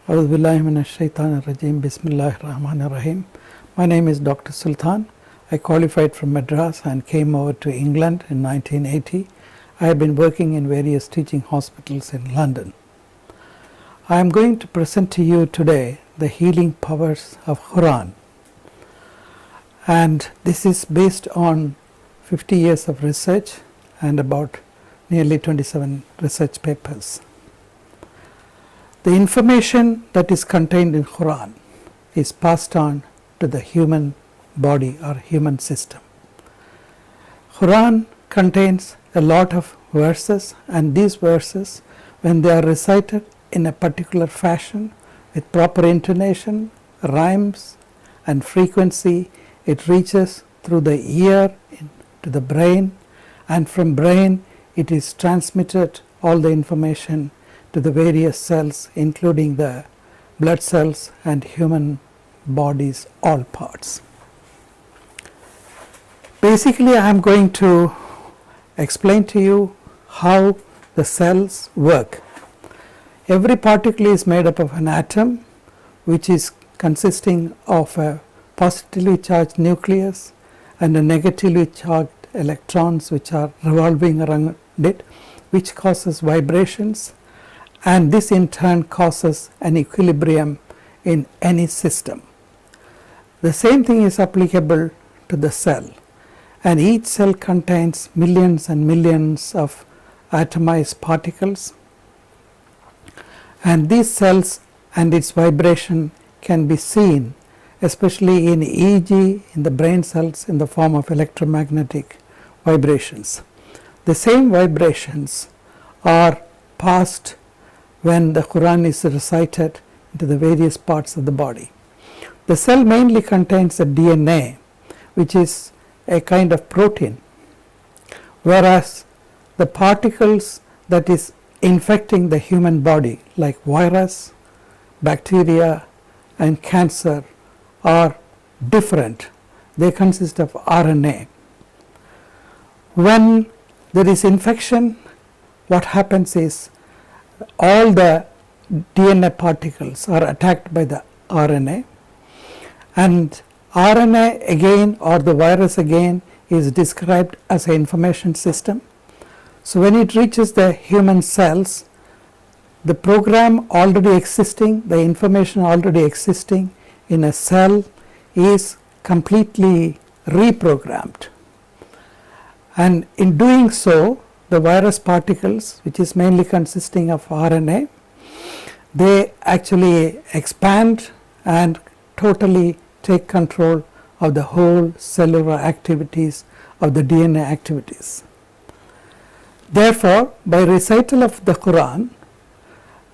A'udhu billahi minash shaitanir rajim. Bismillahir Rahmanir Rahim. My name is Dr. Sultan. I qualified from Madras and came over to England in 1980. I have been working in various teaching hospitals in London. I am going to present to you today the healing powers of Qur'an, and this is based on 50 years of research and about nearly 27 research papers. The information that is contained in Qur'an is passed on to the human body or human system. Qur'an contains a lot of verses, and these verses, when they are recited in a particular fashion with proper intonation, rhymes and frequency, it reaches through the ear to the brain, and from brain it is transmitted all the information to the various cells, including the blood cells and human body's all parts. Basically, I am going to explain to you how the cells work. Every particle is made up of an atom, which is consisting of a positively charged nucleus and a negatively charged electrons which are revolving around it, which causes vibrations, and this in turn causes an equilibrium in any system. The same thing is applicable to the cell, and each cell contains millions and millions of atomized particles, and these cells and its vibration can be seen especially in EEG in the brain cells in the form of electromagnetic vibrations. The same vibrations are passed when the Qur'an is recited into the various parts of the body. The cell mainly contains a DNA, which is a kind of protein, whereas the particles that is infecting the human body, like virus, bacteria and cancer, are different. They consist of RNA. When there is infection, what happens is all the DNA particles are attacked by the RNA, and RNA again, or the virus again, is described as an information system. So when it reaches the human cells, the program already existing, the information already existing in a cell is completely reprogrammed, and in doing so, the virus particles, which is mainly consisting of RNA, they actually expand and totally take control of the whole cellular activities of the DNA activities. Therefore, by recital of the Qur'an,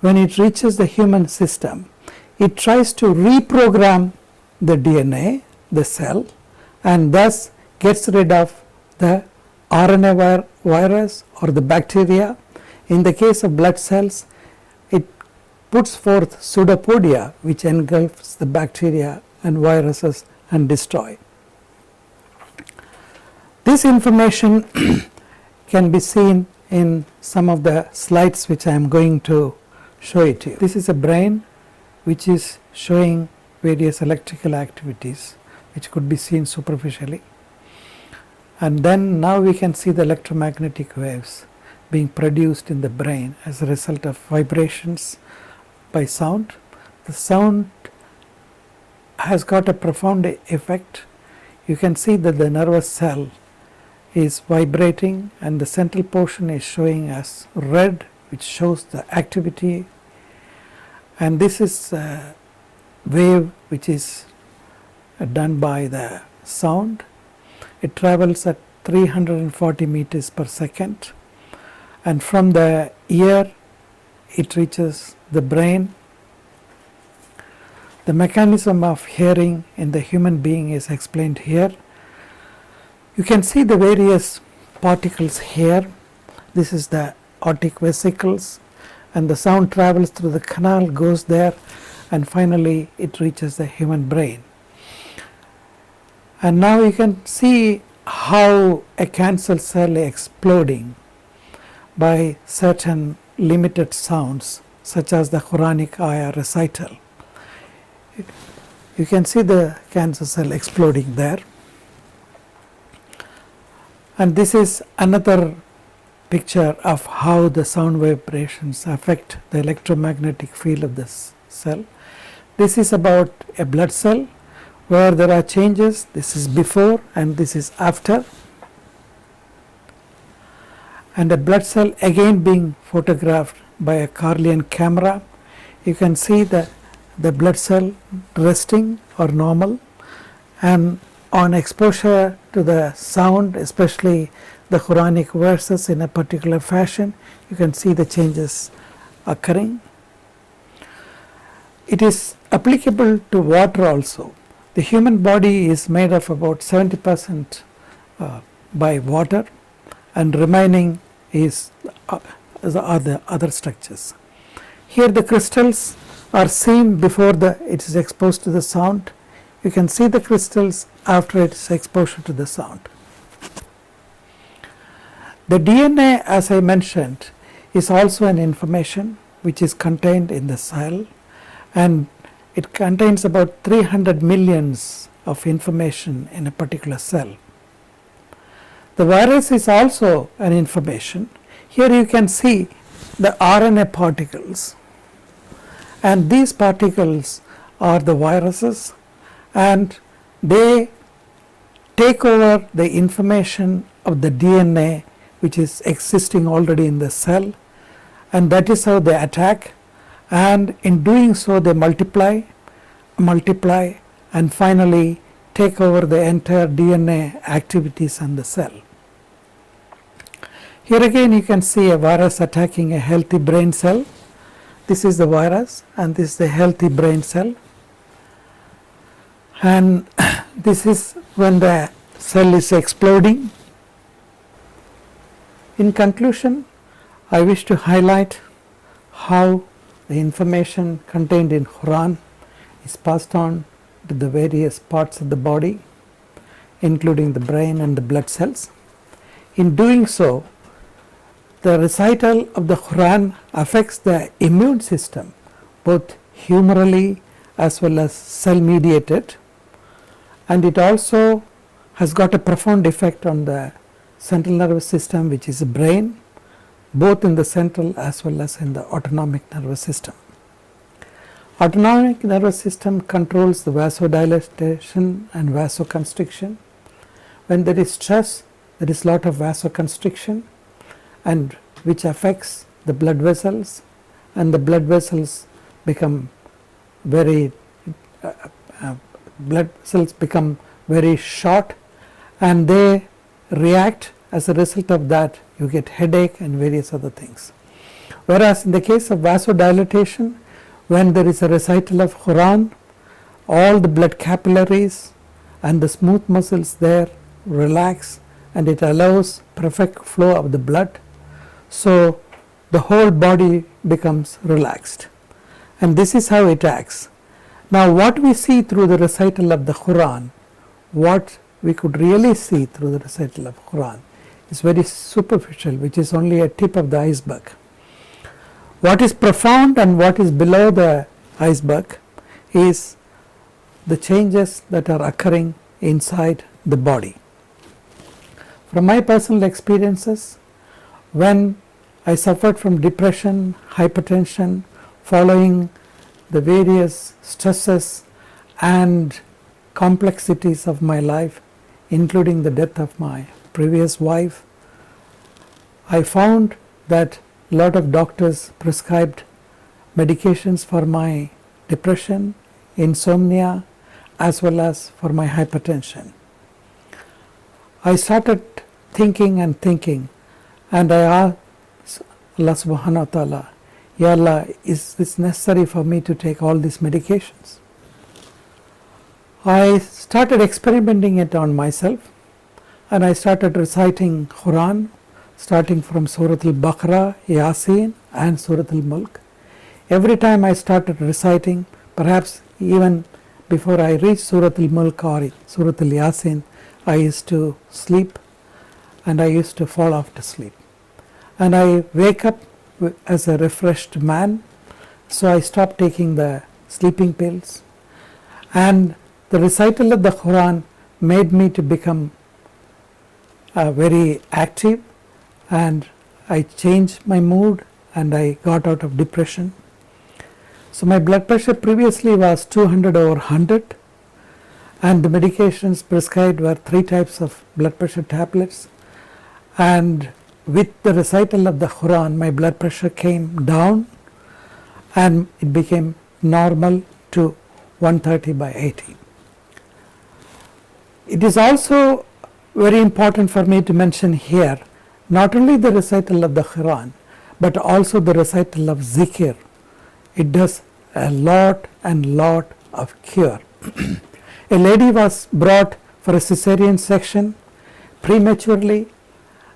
when it reaches the human system, it tries to reprogram the DNA, the cell, and thus gets rid of the RNA virus or the bacteria. In the case of blood cells, it puts forth pseudopodia, which engulfs the bacteria and viruses and destroy. This information can be seen in some of the slides which I am going to show it to you. This is a brain which is showing various electrical activities which could be seen superficially. And then now we can see the electromagnetic waves being produced in the brain as a result of vibrations by sound. The sound has got a profound effect. You can see that the nervous cell is vibrating, and the central portion is showing as red, which shows the activity, and this is a wave which is done by the sound. It travels at 340 meters per second, and from the ear it reaches the brain. The mechanism of hearing in the human being is explained here. You can see the various particles here. This is the aortic vesicles, and the sound travels through the canal, goes there, and finally it reaches the human brain. And now you can see how a cancer cell exploding by certain limited sounds such as the Quranic ayah recital. You can see the cancer cell exploding there. And this is another picture of how the sound vibrations affect the electromagnetic field of this cell. This is about a blood cell where there are changes. This is before and this is after. And a blood cell again being photographed by a Carlian camera. You can see the blood cell resting or normal, and on exposure to the sound, especially the Quranic verses in a particular fashion, you can see the changes occurring. It is applicable to water also. The human body is made of about 70% by water, and remaining is the other structures. Here the crystals are seen before it is exposed to the sound. You can see the crystals after its exposure to the sound. The DNA, as I mentioned, is also an information which is contained in the cell, and it contains about 300 millions of information in a particular cell. The virus is also an information. Here you can see the RNA particles, and these particles are the viruses, and they take over the information of the DNA which is existing already in the cell, and that is how they attack, and in doing so they multiply and finally take over the entire DNA activities in the cell. Here again you can see a virus attacking a healthy brain cell. This is the virus and this is the healthy brain cell, and this is when the cell is exploding. In conclusion, I wish to highlight how the information contained in Quran is passed on to the various parts of the body, including the brain and the blood cells. In doing so, the recital of the Quran affects the immune system, both humorally as well as cell mediated, and it also has got a profound effect on the central nervous system, which is the brain, both in the central as well as in the autonomic nervous system. Autonomic nervous system controls the vasodilation and vasoconstriction. When there is stress, there is lot of vasoconstriction, and which affects the blood vessels, and the blood vessels become very short, and they react. As a result of that, you get headache and various other things. Whereas in the case of vasodilatation, when there is a recital of Quran, all the blood capillaries and the smooth muscles there relax, and it allows perfect flow of the blood, so the whole body becomes relaxed, and this is how it acts. Now what we see through the recital of the Quran, what we could really see through the recital of Quran is very superficial, which is only a tip of the iceberg. What is profound and what is below the iceberg is the changes that are occurring inside the body. From my personal experiences, when I suffered from depression, hypertension, following the various stresses and complexities of my life, including the death of my previous wife, I found that a lot of doctors prescribed medications for my depression, insomnia, as well as for my hypertension. I started thinking, and I asked Allah subhanahu wa ta'ala, Ya Allah, is this necessary for me to take all these medications? I started experimenting it on myself, and I started reciting Quran, starting from Surah Al-Baqarah, Yasin and Surah Al-Mulk. Every time I started reciting, perhaps even before I reached Surah Al-Mulk or Surah Al-Yasin, I used to sleep, and I used to fall off to sleep. And I wake up as a refreshed man, so I stopped taking the sleeping pills, and the recital of the Qur'an made me to become very active, and I changed my mood and I got out of depression. So my blood pressure previously was 200/100, and the medications prescribed were 3 types of blood pressure tablets, and with the recital of the Qur'an my blood pressure came down and it became normal to 130/80. It is also very important for me to mention here not only the recital of the Qur'an but also the recital of zikr. It does a lot of cure. A lady was brought for a cesarean section prematurely,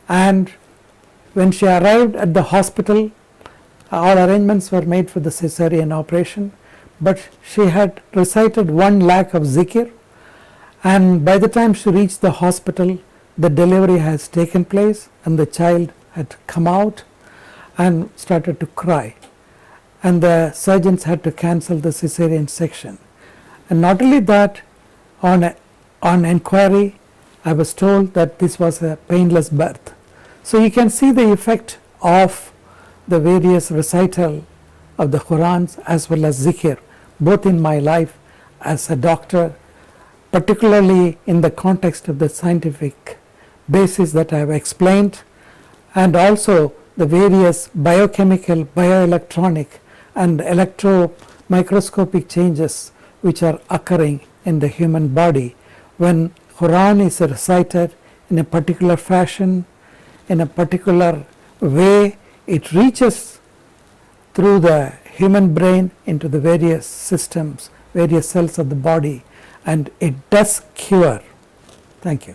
and when she arrived at the hospital, all arrangements were made for the cesarean operation, but she had recited 1 lakh of zikr, and by the time she reached the hospital, the delivery has taken place and the child had come out and started to cry, and the surgeons had to cancel the cesarean section. And not only that, on inquiry I was told that this was a painless birth. So you can see the effect of the various recital of the Qur'ans as well as zikr, both in my life as a doctor, particularly in the context of the scientific basis that I have explained, and also the various biochemical, bioelectronic and electromicroscopic changes which are occurring in the human body when Qur'an is recited in a particular fashion, in a particular way. It reaches through the human brain into the various systems, various cells of the body, and it does cure. Thank you.